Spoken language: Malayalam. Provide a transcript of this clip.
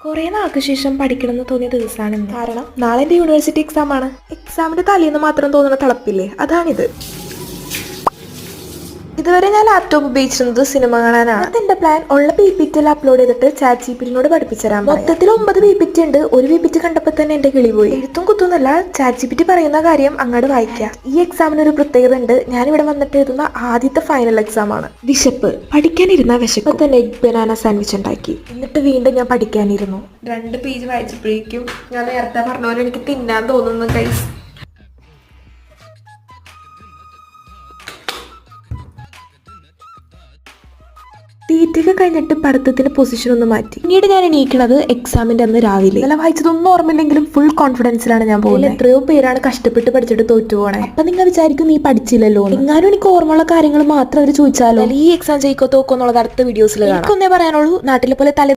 കുറേ നാൾക്ക് ശേഷം പഠിക്കണമെന്ന് തോന്നിയ ദിവസമാണ് ഇന്ന്. കാരണം നാളെ എൻ്റെ യൂണിവേഴ്സിറ്റി എക്സാം ആണ്. എക്സാമിന്റെ തലേന്ന് മാത്രം തോന്നുന്ന തിളപ്പില്ലേ, അതാണിത്. ഇതുവരെ ഞാൻ ലാപ്ടോപ്പ് ഉപയോഗിച്ചിരുന്നത് സിനിമ കാണാനാണ്. എന്റെ പ്ലാൻ ഉള്ള PPT അപ്ലോഡ് ചെയ്തിട്ട് ചാറ്റ് GPT പഠിപ്പിച്ചു തരാം. മൊത്തത്തിൽ 9 PPT ഉണ്ട്. ഒരു PPT കണ്ടപ്പോൾ തന്നെ എന്റെ കിളി പോയി. എഴുത്തും കുത്തുന്നല്ല, ചാറ്റ് GPT പറയുന്ന കാര്യം അങ്ങോട്ട് വായിക്കാം. ഈ എക്സാമിന് ഒരു പ്രത്യേകത ഉണ്ട്. ഞാനിവിടെ വന്നിട്ട് എഴുതുന്ന ആദ്യത്തെ ഫൈനൽ എക്സാം ആണ്. വിശപ്പ്, പഠിക്കാനിരുന്ന വിശപ്പ് തന്നെ എഗ് ബനാന സാൻഡ്വിച്ച് ഉണ്ടാക്കി. എന്നിട്ട് വീണ്ടും ഞാൻ പഠിക്കാനിരുന്നു. 2 പേജ് വായിച്ചപ്പോഴേക്കും ഞാൻ നേരത്തെ പറഞ്ഞ പോലെ എനിക്ക് തിന്നാൻ തോന്നുന്നു ഗൈസ്. തീറ്റൊക്കെ കഴിഞ്ഞിട്ട് പഠിത്തത്തിന്റെ പൊസിഷൻ ഒന്ന് മാറ്റി. പിന്നീട് ഞാൻ എണീക്കണത് എക്സാമിന്റെ അന്ന് രാവിലെ. ഇന്നലെ വായിച്ചതൊന്നും ഓർമ്മയില്ലെങ്കിലും ഫുൾ കോൺഫിഡൻസിലാണ് ഞാൻ പോകുന്നത്. എത്രയോ പേരാണ് കഷ്ടപ്പെട്ട് പഠിച്ചിട്ട് തോറ്റുപോണേ. അപ്പൊ നിങ്ങൾ വിചാരിക്കും നീ പഠിച്ചില്ലല്ലോ. എങ്ങാനും എനിക്ക് ഓർമ്മയുള്ള കാര്യങ്ങൾ മാത്രം അവർ ചോദിച്ചാലോ, ഈ എക്സാം ജയിക്കോ തോക്കോ എന്നുള്ളത് അടുത്ത വീഡിയോസിൽ കാണാം. എനിക്കൊന്നേ പറയാനുള്ളൂ, നാട്ടിലെ പോലെ തല